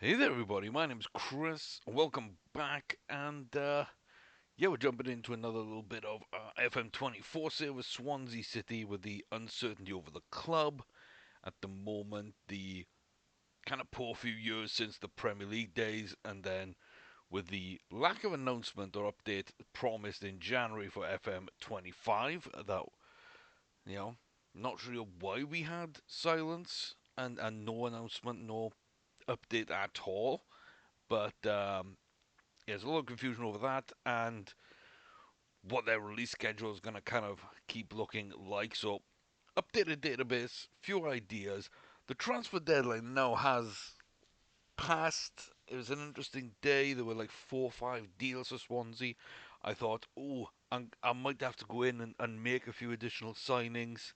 Hey there, everybody. My name's Chris. Welcome back, and yeah, we're jumping into another little bit of FM24 here with Swansea City, with the uncertainty over the club at the moment, the kind of poor few years since the Premier League days, and then with the lack of announcement or update promised in January for FM25. That you know, not sure why we had silence and no announcement, no update at all. But yeah, there's a lot of confusion over that and what their release schedule is going to kind of keep looking like. So, updated database, few ideas. The transfer deadline now has passed. It was an interesting day. There were like 4 or 5 deals for Swansea. I thought, I might have to go in and make a few additional signings.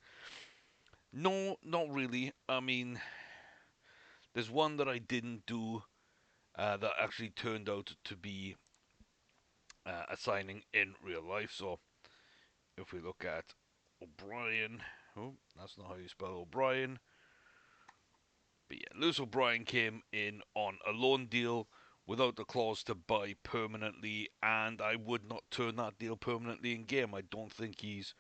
No, not really. I mean, there's one that I didn't do that actually turned out to be a signing in real life. So if we look at O'Brien, oh, that's not how you spell O'Brien. But yeah, Lewis O'Brien came in on a loan deal without the clause to buy permanently, and I would not turn that deal permanently in game. I don't think he's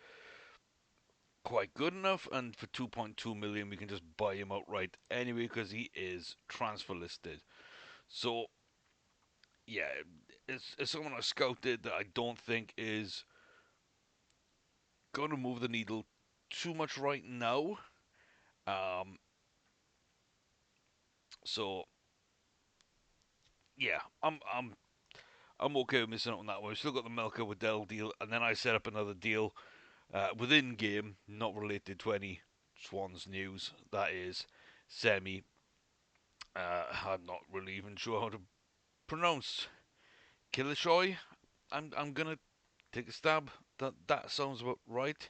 quite good enough, and for 2.2 million, we can just buy him outright anyway because he is transfer listed. So yeah, it's someone I scouted that I don't think is going to move the needle too much right now. Um, so yeah, I'm okay with missing out on that one. We still got the Melka Waddell deal, and then I set up another deal within game, not related to any Swans news. That is Semi. I'm not really even sure how to pronounce Kilishoy. I'm gonna take a stab. That sounds about right.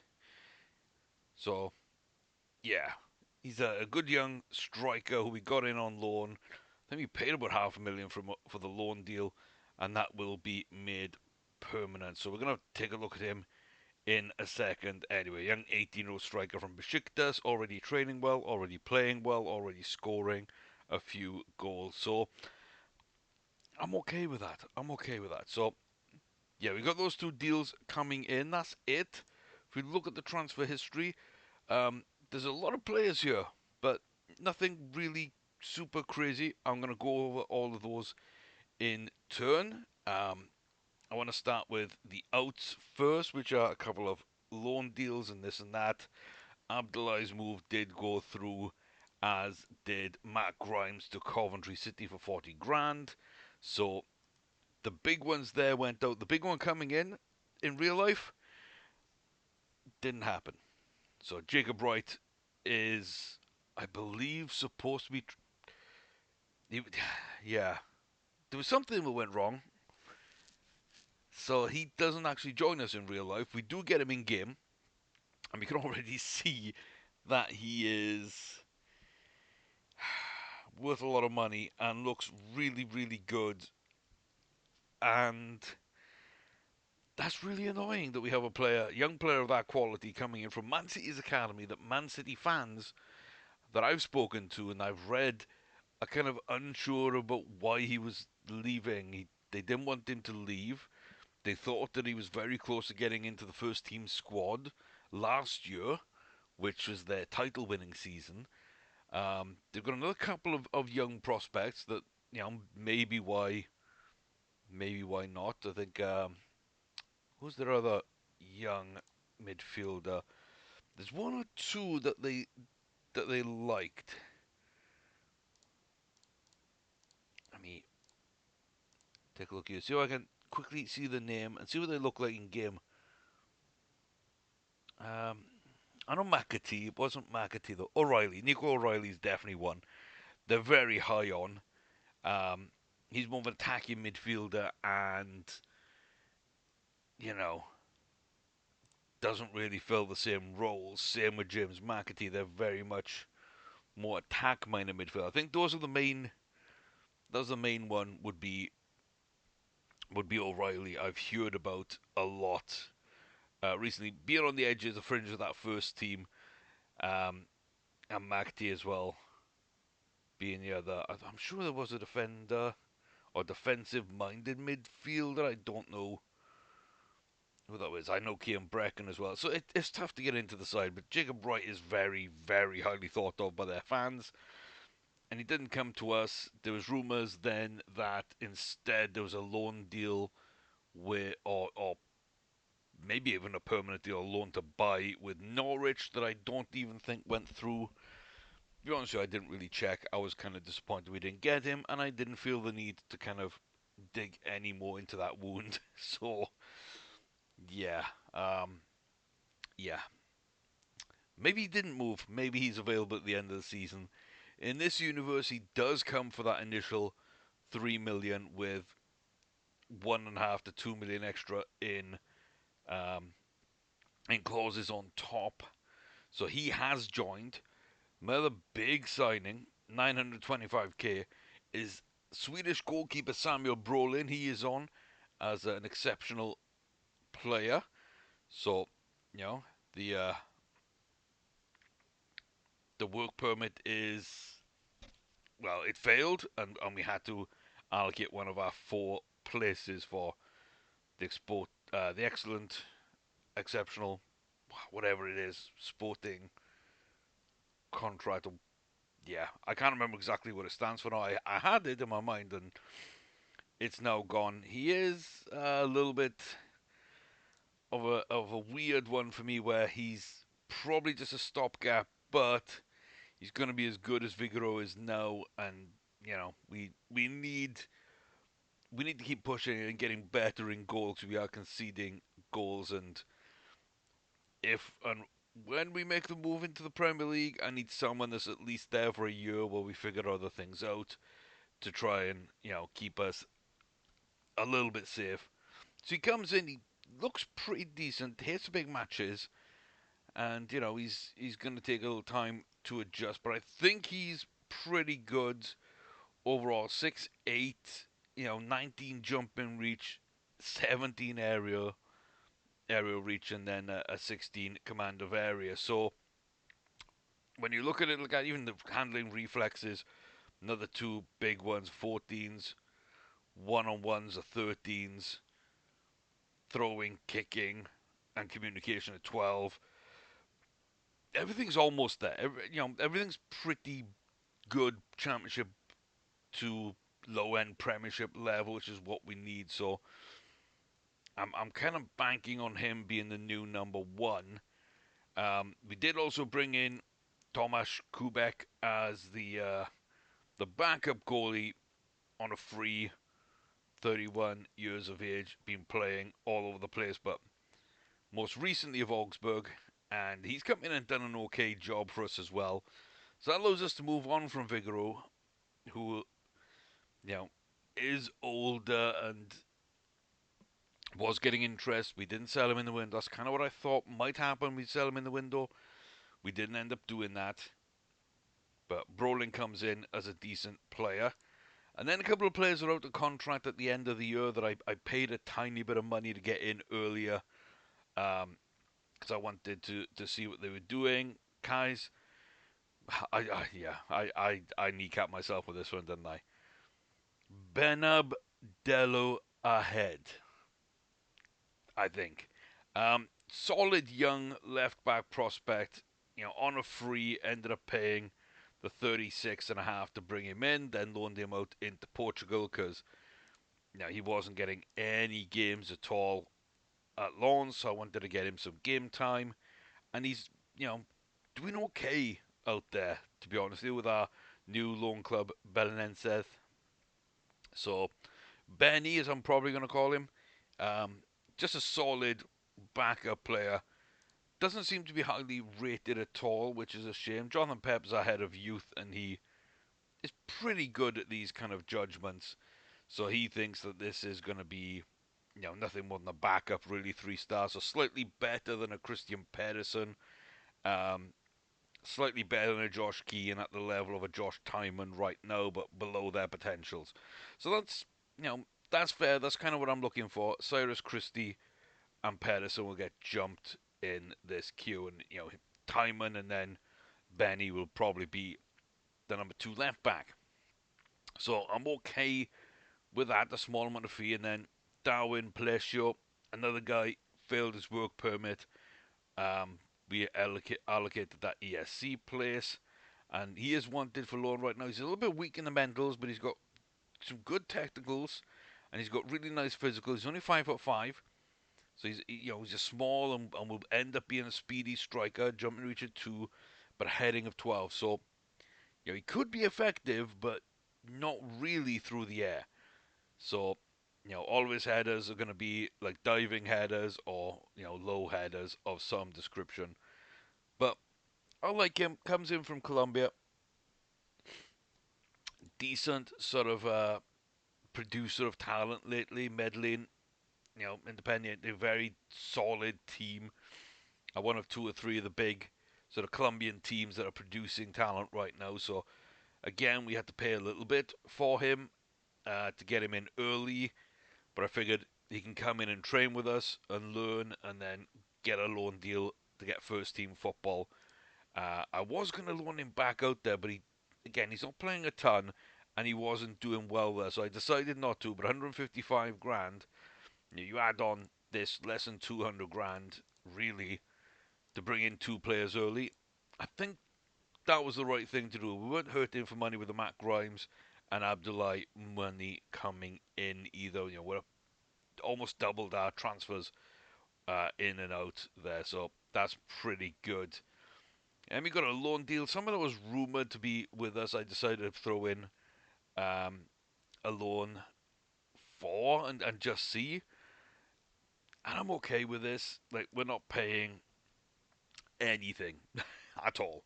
So yeah, he's a good young striker who we got in on loan. I think we paid about half a million for the loan deal, and that will be made permanent. So we're gonna take a look at him in a second. Anyway, young 18-year-old striker from Besiktas, already training well, already playing well, already scoring a few goals. So I'm okay with that. I'm okay with that. So yeah, we got those two deals coming in. That's it. If we look at the transfer history, there's a lot of players here, but nothing really super crazy. I'm gonna go over all of those in turn. I want to start with the outs first, which are a couple of loan deals and this and that. Abdullah's move did go through, as did Matt Grimes to Coventry City for 40 grand. So the big ones there went out. The big one coming in real life, didn't happen. So Jacob Wright is, I believe, supposed to be. Yeah, there was something that went wrong. So he doesn't actually join us in real life. We do get him in game, and we can already see that he is worth a lot of money and looks really, really good. And that's really annoying that we have a player, young player of that quality, coming in from Man City's academy. That Man City fans that I've spoken to and I've read are kind of unsure about why he was leaving. They didn't want him to leave. They thought that he was very close to getting into the first team squad last year, which was their title winning season. They've got another couple of young prospects that, maybe why not. I think, who's their other young midfielder? There's one or two that they liked. Let me take a look here. See if I can quickly see the name and see what they look like in game. Um, I know McAtee. It wasn't McAtee though. O'Reilly. Nico O'Reilly's definitely one. They're very high on. Um, he's more of an attacking midfielder and, you know, doesn't really fill the same roles. Same with James McAtee. They're very much more attack minded midfield. I think those are the main. Those are the main one would be O'Reilly. I've heard about a lot recently, being on the edges, the fringe of that first team, and McAtee as well, being the other. I'm sure there was a defender or defensive-minded midfielder. I don't know who that was. I know Kieran Brecken as well. So it's tough to get into the side, but Jacob Wright is very, very highly thought of by their fans. And he didn't come to us. There was rumours then that instead there was a loan deal with, or maybe even a permanent deal, loan to buy with Norwich that I don't even think went through. To be honest with you, I didn't really check. I was kind of disappointed we didn't get him, and I didn't feel the need to kind of dig any more into that wound. So, yeah, um, yeah. Maybe he didn't move. Maybe he's available at the end of the season. In this universe, he does come for that initial 3 million with 1.5 to 2 million extra um, in clauses on top. So he has joined. Another big signing, 925k, is Swedish goalkeeper Samuel Brolin. He is on as an exceptional player. So, you know, the uh, the work permit is, well, it failed, and we had to allocate one of our 4 places for the excellent, exceptional, whatever it is, sporting contract. Yeah, I can't remember exactly what it stands for now. I had it in my mind, and it's now gone. He is a little bit of a weird one for me, where he's probably just a stopgap, but he's going to be as good as Vigoro is now, and we need to keep pushing and getting better in goals. We are conceding goals, and if and when we make the move into the Premier League, I need someone that's at least there for a year while we figure other things out to try and keep us a little bit safe. So he comes in, he looks pretty decent, hits big matches, and he's going to take a little time to adjust. But I think he's pretty good overall. 6'8", 19 jumping reach, 17 aerial reach, and then a 16 command of area. So when you look at it, look at even the handling reflexes, another 2 big ones, 14s, one-on-ones are 13s, throwing, kicking, and communication at 12. Everything's almost there. Everything's pretty good championship to low-end Premiership level, which is what we need. So I'm kind of banking on him being the new number one. We did also bring in Tomasz Kubek as the backup goalie on a free, 31 years of age, been playing all over the place, but most recently of Augsburg, and he's come in and done an okay job for us as well. So that allows us to move on from Vigoro, who, you know, is older and was getting interest. We didn't sell him in the window. That's kind of what I thought might happen. We'd sell him in the window. We didn't end up doing that. But Brolin comes in as a decent player. And then a couple of players are out of contract at the end of the year that I paid a tiny bit of money to get in earlier, because I wanted to see what they were doing. Guys, I kneecapped myself with this one, didn't I? Benab Dello ahead, I think. Solid young left back prospect. On a free, ended up paying the 36.5 to bring him in, then loaned him out into Portugal because he wasn't getting any games at all at loan, so I wanted to get him some game time, and he's doing okay out there, to be honest with our new loan club Belenenses. So Benny, as I'm probably going to call him, um, just a solid backup player. Doesn't seem to be highly rated at all, which is a shame. Jonathan Pep's ahead of youth, and he is pretty good at these kind of judgments. So he thinks that this is going to be, nothing more than a backup, really 3 stars. So slightly better than a Christian Pedersen. Um, Slightly better than a Josh Keane at the level of a Josh Timon right now, but below their potentials. So that's fair. That's kind of what I'm looking for. Cyrus Christie and Pedersen will get jumped in this queue, and Timon and then Benny will probably be the number 2 left back. So I'm okay with that, a small amount of fee. And then Darwin Palacio, another guy, failed his work permit. Um, we allocated that ESC place, and he is wanted for loan right now. He's a little bit weak in the mentals, but he's got some good technicals, and he's got really nice physicals. He's only 5'5", so he's a small and will end up being a speedy striker, jumping reach at 2, but a heading of 12. So he could be effective, but not really through the air. So all of his headers are going to be like diving headers or low headers of some description. But I like him. Comes in from Colombia, decent sort of producer of talent lately. Medellin, independent, a very solid team. One of two or three of the big sort of Colombian teams that are producing talent right now. So again, we had to pay a little bit for him to get him in early, but I figured he can come in and train with us and learn, and then get a loan deal to get first team football. I was going to loan him back out there, but he's not playing a ton, and he wasn't doing well there, so I decided not to. But 155 grand, you add on this less than 200 grand, really, to bring in two players early. I think that was the right thing to do. We weren't hurting for money with the Matt Grimes and Abdullahi money coming in either. We're almost doubled our transfers in and out there, so that's pretty good. And we got a loan deal. Someone that was rumored to be with us, I decided to throw in um, a loan for and just see. And I'm okay with this. Like, we're not paying anything at all,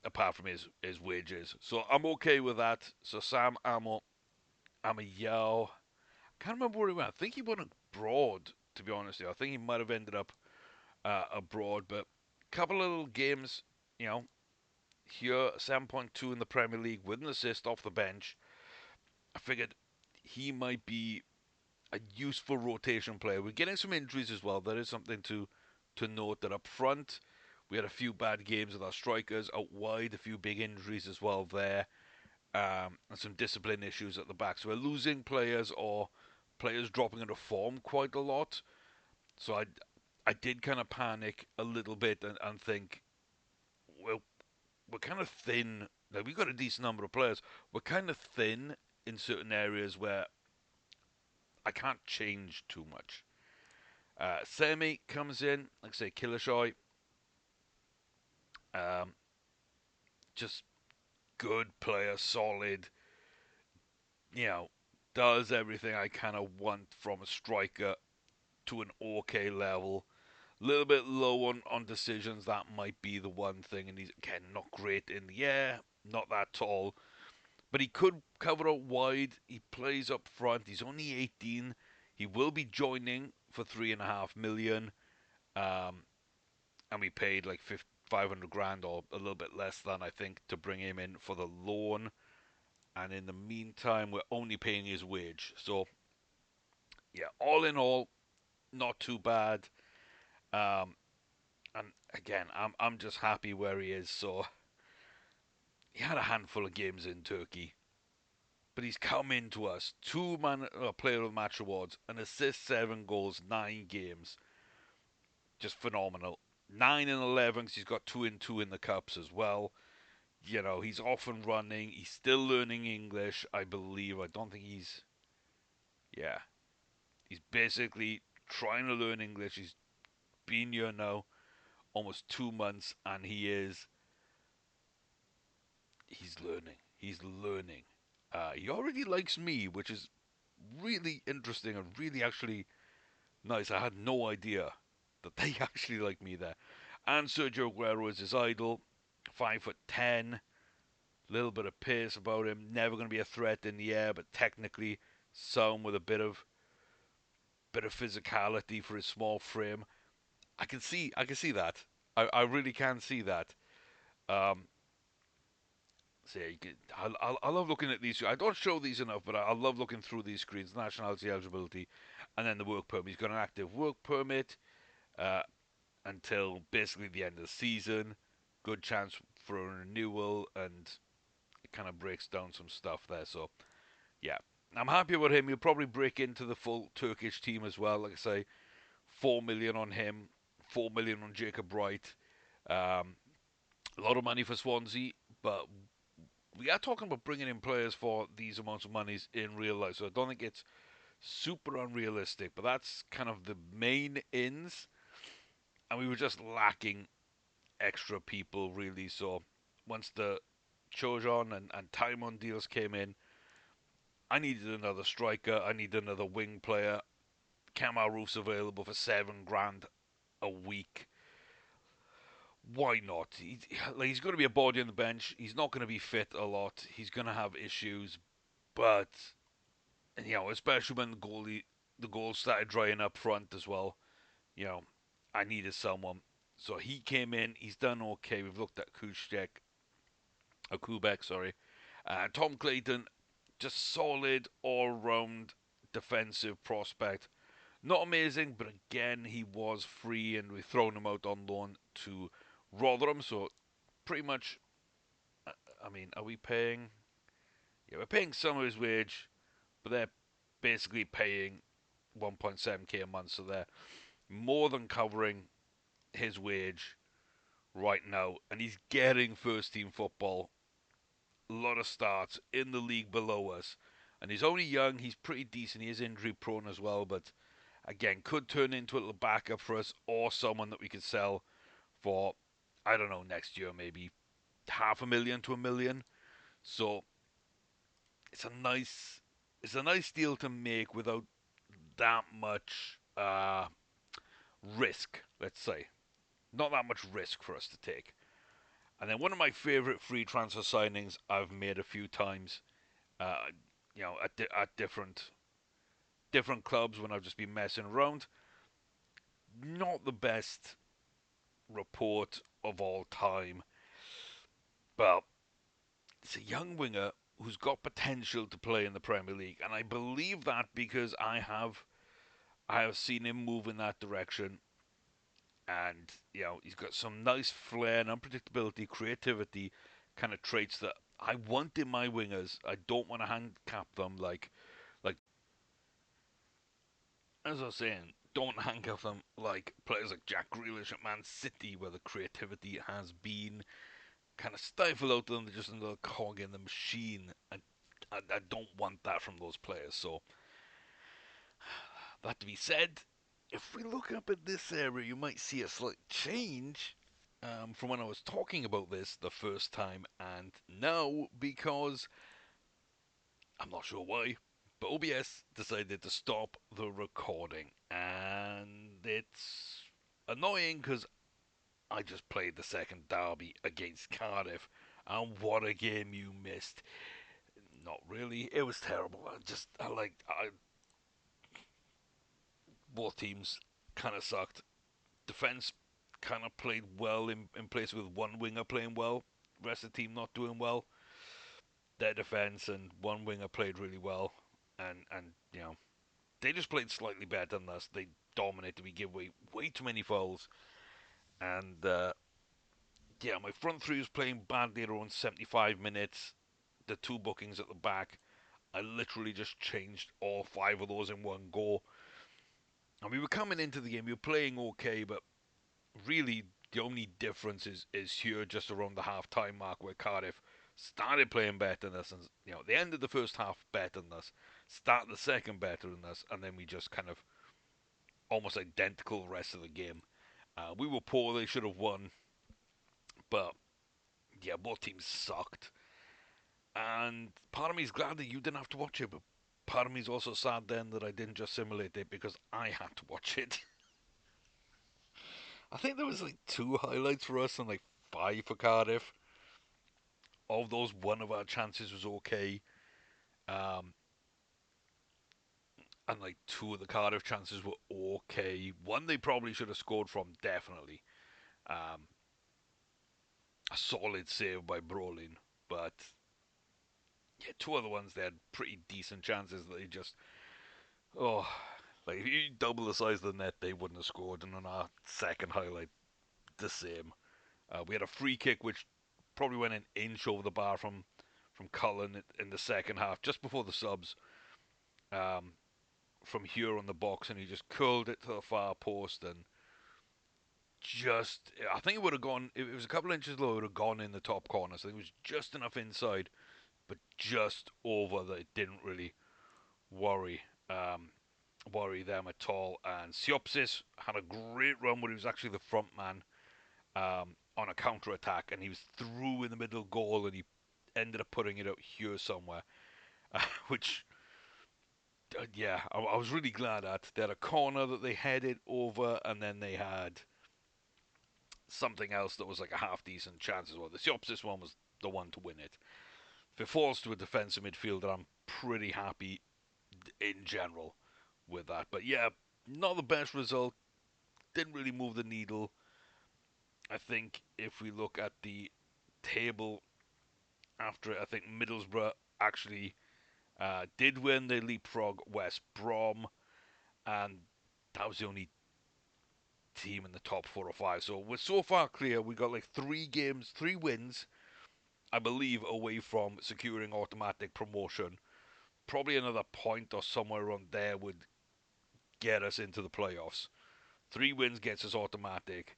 apart from his wages. So I'm okay with that. So Sam Amayao, can't remember where he went. I think he went abroad, to be honest with you. I think he might have ended up abroad, but a couple of little games, you know, here, 7.2 in the Premier League with an assist off the bench. I figured he might be a useful rotation player. We're getting some injuries as well. That is something to note, that up front we had a few bad games with our strikers. Out wide, a few big injuries as well there, and some discipline issues at the back. So we're losing players, or players dropping out of form quite a lot. So I did kind of panic a little bit and think, well, we're kind of thin. Like, we've got a decent number of players. We're kind of thin in certain areas where I can't change too much. Semi comes in, like I say, Killershoy. Um, just good player, solid. You know, does everything I kind of want from a striker to an okay level. A little bit low on decisions. That might be the one thing. And he's, again, not great in the air, not that tall. But he could cover out wide. He plays up front. He's only 18. He will be joining for 3.5 million. Um, and we paid like 500 grand, or a little bit less than, I think, to bring him in for the loan. And in the meantime, we're only paying his wage. So yeah, all in all, not too bad. Um, and again, I'm just happy where he is. So he had a handful of games in Turkey, but he's come into us. Player of the match awards, an assist, 7 goals, 9 games, just phenomenal. 9 and 11. He's got 2 and 2 in the cups as well. He's off and running. He's still learning English, I believe. I don't think yeah, he's basically trying to learn English. He's been here now almost 2 months, and he's learning. He's learning. He already likes me, which is really interesting and really actually nice. I had no idea that they actually like me there. And Sergio Aguero is his idol. 5'10", little bit of pace about him. Never going to be a threat in the air, but technically sound with a bit of physicality for his small frame. I can see that. I really can see that. Um, so yeah, I love looking at these. I don't show these enough, but I love looking through these screens. Nationality eligibility, and then the work permit. He's got an active work permit uh, until basically the end of the season. Good chance for a renewal, and kind of breaks down some stuff there. So yeah, I'm happy about him. He'll probably break into the full Turkish team as well. Like I say, 4 million on him, 4 million on Jacob Wright. Um, a lot of money for Swansea, but we are talking about bringing in players for these amounts of monies in real life. So I don't think it's super unrealistic, but that's kind of the main ins, and we were just lacking extra people really. So once the Chojon and Taimon deals came in, I needed another striker. I needed another wing player. Kamal Roof's available for 7 grand a week. Why not? He's going to be a body on the bench. He's not going to be fit a lot. He's going to have issues, but especially when the goals started drying up front as well. You know, I needed someone. So he came in. He's done okay. We've looked at Kubek, sorry. Tom Clayton, just solid all-round defensive prospect. Not amazing, but again, he was free, and we've thrown him out on loan to Rotherham. So pretty much, I mean, are we paying? Yeah, we're paying some of his wage, but they're basically paying 1.7k a month, so they're more than covering his wage right now, and he's getting first team football, a lot of starts in the league below us, and he's only young. He's pretty decent. He is injury prone as well, but again, could turn into a little backup for us, or someone that we could sell for, I don't know, next year maybe 500,000 to 1 million. So it's a nice it's a nice deal to make without that much risk, let's say. Not that much risk for us to take. And then one of my favorite free transfer signings I've made a few times, uh, at different clubs when I've just been messing around. Not the best report of all time, but it's a young winger who's got potential to play in the Premier League, and I believe that because I have seen him move in that direction, and he's got some nice flair and unpredictability, creativity, kind of traits that I want in my wingers. I don't want to handicap them like as I was saying, don't handcuff them like players like Jack Grealish at Man City, where the creativity has been kind of stifled out of them. They're just another cog in the machine. I don't want that from those players. So that to be said, if we look up at this area, you might see a slight change from when I was talking about this the first time and now, because I'm not sure why, but OBS decided to stop the recording, and it's annoying because I just played the second derby against Cardiff, and what a game you missed. Not really. It was terrible. Both teams kind of sucked. Defense kind of played well in place with one winger playing well. Rest of the team not doing well. Their defense and one winger played really well, and they just played slightly better than us. They dominated. We give away way too many fouls, and my front three was playing badly at around 75 minutes. The two bookings at the back, I literally just changed all five of those in one go. And we were coming into the game, we were playing okay, but really the only difference is here just around the half-time mark, where Cardiff started playing better than us, and they ended the first half better than us, started the second better than us, and then we just kind of almost identical the rest of the game. We were poor, they should have won, but yeah, both teams sucked. And part of me is glad that you didn't have to watch it, but part of me is also sad then that I didn't just simulate it because I had to watch it. I think there was like 2 highlights for us and like 5 for Cardiff. Of those, one of our chances was okay, um, and like 2 of the Cardiff chances were okay. One they probably should have scored from, definitely. Um, a solid save by Brolin, but yeah, 2 other ones they had pretty decent chances that they just oh, like if you double the size of the net, they wouldn't have scored. And on our second highlight, the same. We had a free kick which probably went an inch over the bar from from Cullen in the second half, just before the subs, um, from here on the box, and he just curled it to the far post and just, I think it would have gone, it was a couple of inches low, it would have gone in the top corner, so it was just enough inside, but just over that it didn't really worry um, worry them at all. And Siopsis had a great run where he was actually the front man on a counter attack, and he was through in the middle goal, and he ended up putting it out here somewhere, which. Yeah, I was really glad at. They had a corner that they headed over, and then they had something else that was like a half decent chance as well. The Siopsis one was the one to win it. If it falls to a defensive midfielder, I'm pretty happy in general with that. But yeah, not the best result. Didn't really move the needle. I think if we look at the table after it, I think Middlesbrough actually did win. They leapfrog West Brom, and that was the only team in the top 4 or 5. So we're so far clear. We got like 3 games, 3 wins, I believe, away from securing automatic promotion. Probably another point or somewhere around there would get us into the playoffs. 3 wins gets us automatic,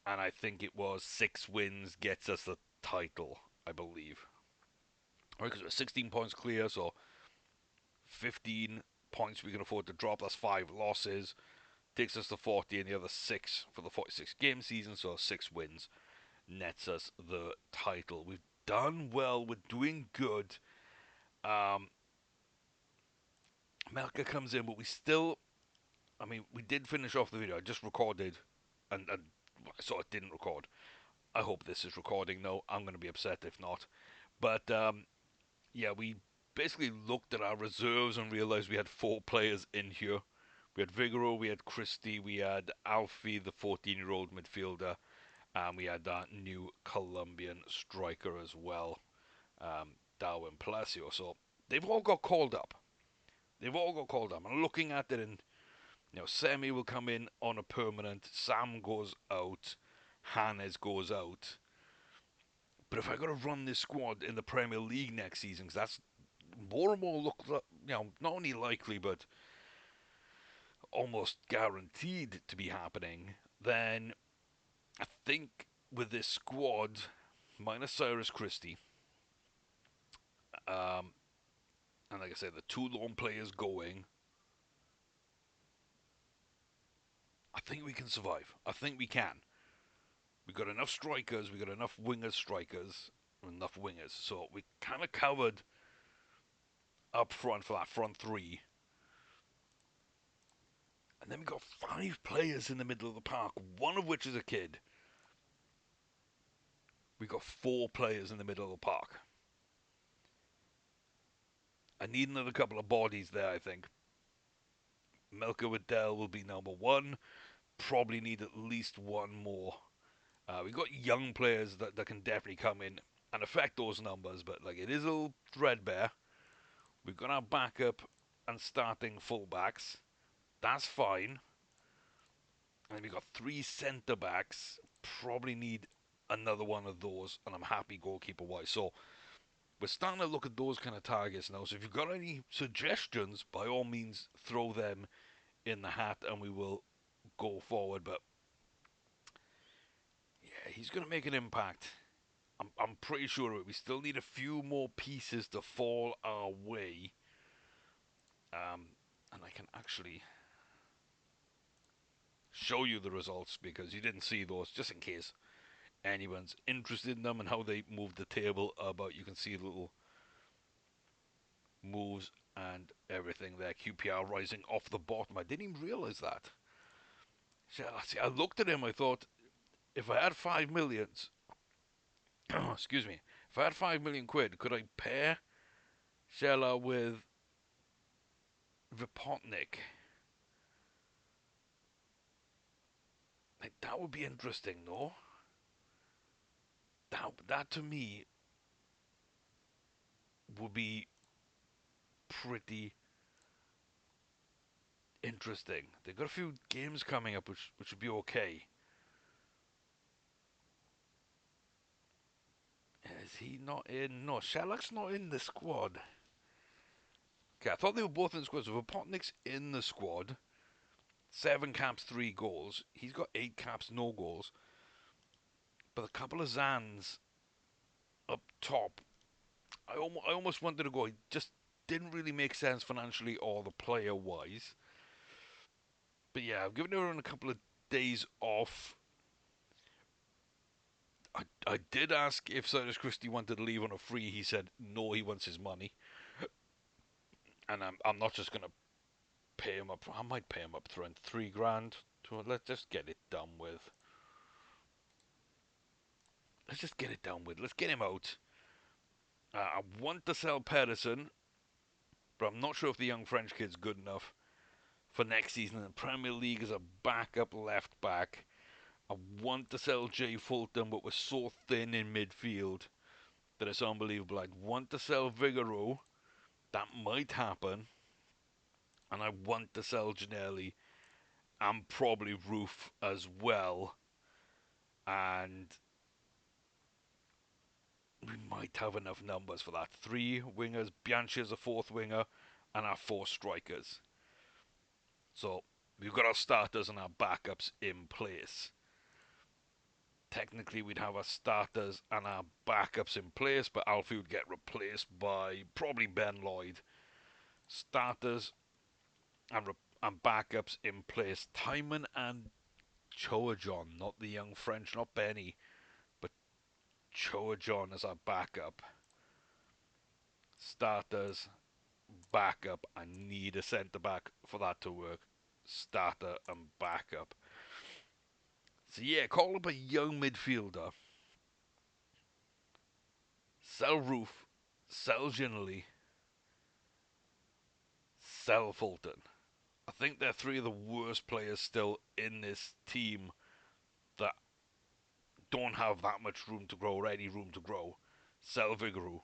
and I think it was 6 wins gets us the title, I believe. Right, because we're 16 points clear, so 15 points we can afford to drop. That's 5 losses. Takes us to 40 and the other 6 for the 46 game season, so 6 wins nets us the title. We've done well. We're doing good. Um, Melka comes in, but we still. I mean, we did finish off the video. I just recorded, and I sort of didn't record. I hope this is recording. No, I'm going to be upset if not. But yeah, we basically looked at our reserves and realized we had 4 players in here. We had Vigoro, we had Christie, we had Alfie, the 14-year-old midfielder, and we had that new Colombian striker as well, Darwin Palacio. So they've all got called up. They've all got called up. I'm looking at it, and Semi will come in on a permanent. Sam goes out. Hannes goes out. But if I got to run this squad in the Premier League next season, because that's more and more look, not only likely but almost guaranteed to be happening, then I think with this squad, minus Cyrus Christie, um, and like I said, the 2 lone players going, I think we can survive. I think we can. We got enough strikers. We got enough wingers, strikers, enough wingers. So we kind of covered up front for that front 3. And then we got 5 players in the middle of the park, one of which is a kid. We got 4 players in the middle of the park. I need another couple of bodies there, I think. Melka Waddell will be number 1. Probably need at least 1 more. We got young players that can definitely come in and affect those numbers, but like it is a little threadbare. We've got our backup and starting fullbacks. That's fine. And we've got 3 centre backs. Probably need another one of those, and I'm happy goalkeeper wise. So we're starting to look at those kind of targets now. So if you've got any suggestions, by all means, throw them in the hat, and we will go forward. But yeah, he's going to make an impact. I'm pretty sure of it. We still need a few more pieces to fall our way. And I can actually show you the results because you didn't see those, just in case anyone's interested in them and how they move the table about. You can see little moves and everything there. QPR rising off the bottom. I didn't even realize that. See, I looked at him. I thought, if I had 5 millions, excuse me, if I had 5 million quid, could I pair Shella with Vipotnik? Like, that would be interesting, no? That to me would be pretty interesting. They've got a few games coming up which would be okay. Is he not in? No, Sherlock's not in the squad. Okay, I thought they were both in the squad. So Vopotnik's in the squad. 7 caps, 3 goals. He's got 8 caps, no goals. But a couple of Zans up top, I almost wanted to go. It just didn't really make sense financially or the player wise. But yeah, I've given everyone a couple of days off. I did ask if Cyrus Christie wanted to leave on a free. He said no, he wants his money. And I'm not just going to pay him up. I might pay him up front 3 grand. Let's just get it done with. Let's just get it done with. Let's get him out. I want to sell Pedersen, but I'm not sure if the young French kid's good enough for next season in the Premier League as a backup left back. I want to sell Jay Fulton, but we're so thin in midfield that it's unbelievable. I'd want to sell Vigaro. That might happen. And I want to sell Janelli and probably Roof as well. And we might have enough numbers for that. 3 wingers, Bianchi as a 4th winger, and our 4 strikers. So we've got our starters and our backups in place. Technically, we'd have our starters and our backups in place, but Alfie would get replaced by probably Ben Lloyd. Starters and backups in place. Timon and Choajon, not the young French, not Benny, but Choajon as our backup. Starters, backup. I need a centre back for that to work. Starter and backup. So yeah, call up a young midfielder. Sell Roof, sell Ginley, sell Fulton. I think they're 3 of the worst players still in this team that don't have that much room to grow or any room to grow. Sell Vigaro.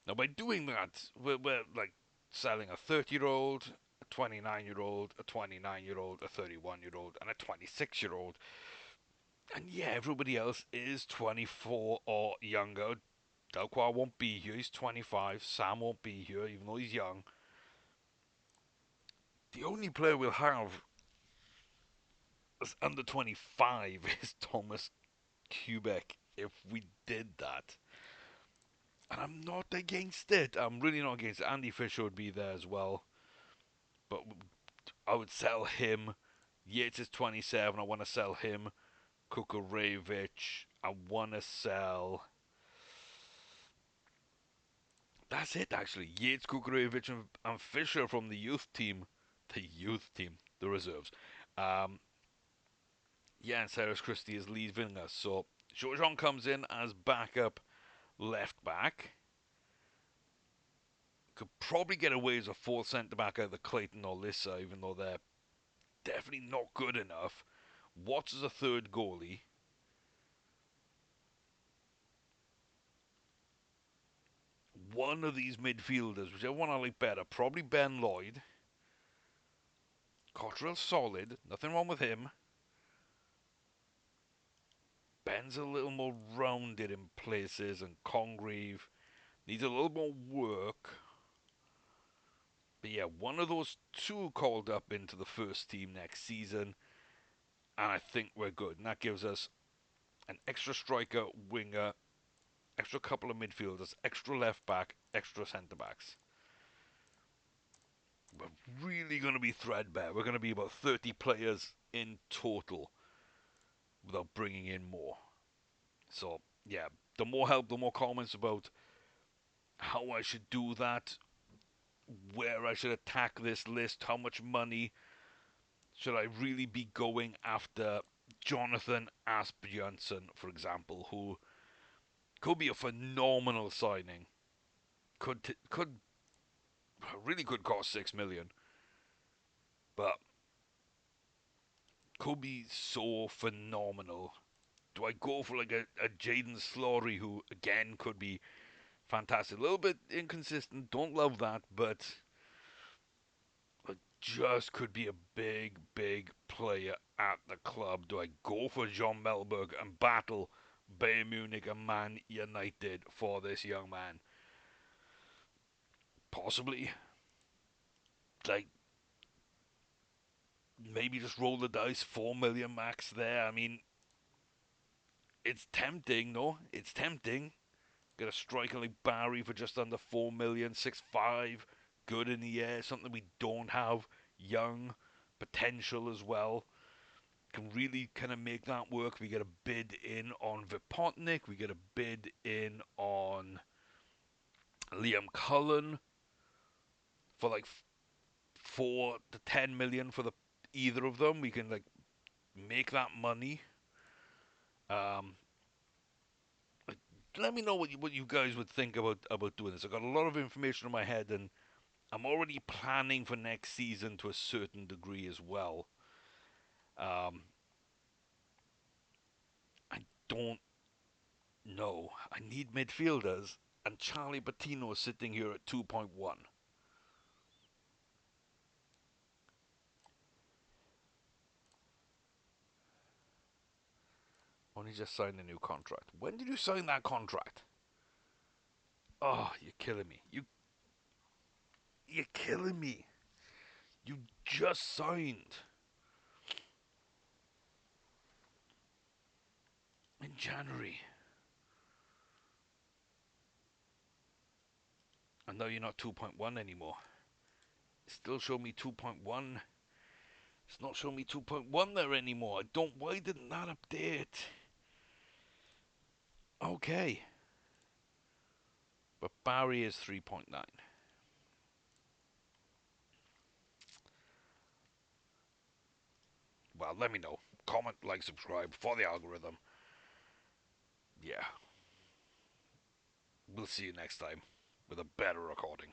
Now, by doing that, we're like selling a 30-year-old, a 29-year-old, a 29-year-old, a 31-year-old, and a 26-year-old. And yeah, everybody else is 24 or younger. Delquar won't be here, he's 25. Sam won't be here, even though he's young. The only player we'll have as under 25 is Thomas Kubek if we did that. And I'm not against it. I'm really not against it. Andy Fisher would be there as well. But I would sell him. Yates is 27. I want to sell him. Kukurevic. I want to sell. That's it, actually. Yates, Kukurevic, and Fisher from the youth team. The youth team. The reserves. Yeah, and Cyrus Christie is leaving us. So, Jean comes in as backup left back. Could probably get away as a 4th centre back either Clayton or Lissa, even though they're definitely not good enough. Watts is a 3rd goalie. One of these midfielders, whichever one I like better, probably Ben Lloyd. Cottrell's solid, nothing wrong with him. Ben's a little more rounded in places, and Congreve needs a little more work. But yeah, one of those 2 called up into the first team next season, and I think we're good. And that gives us an extra striker, winger, extra couple of midfielders, extra left back, extra centre backs. We're really going to be threadbare. We're going to be about 30 players in total without bringing in more. So, yeah, the more help, the more comments about how I should do that, where I should attack this list, how much money should I really be going after Jonathan Asbjörnsson, for example, who could be a phenomenal signing. Could really could cost 6 million, but could be so phenomenal. Do I go for like a Jaden Slory, who again could be fantastic? A little bit inconsistent, don't love that, but just could be a big, big player at the club. Do I go for Jean Melberg and battle Bayern Munich and Man United for this young man. Possibly, like, maybe just roll the dice, 4 million max there. I mean, it's tempting, no? It's tempting. Get a striker like Barry for just under 4 million, 6'5", good in the air, something we don't have. Young, potential as well. Can really kind of make that work. We get a bid in on Vipotnik. We get a bid in on Liam Cullen for like 4 to 10 million for the either of them. We can like make that money. Um, like, let me know what you guys would think about doing this. I got a lot of information in my head, and I'm already planning for next season to a certain degree as well. Um, I don't know. I need midfielders, and Charlie Patino is sitting here at 2.1. Only just signed a new contract. When did you sign that contract? Oh, you're killing me. You're killing me. You just signed in January. And now you're not 2.1 anymore. Still show me 2.1. It's not showing me 2.1 there anymore. I don't. Why didn't that update? Okay. But Barry is 3.9. Well, let me know. Comment, like, subscribe for the algorithm. Yeah. We'll see you next time with a better recording.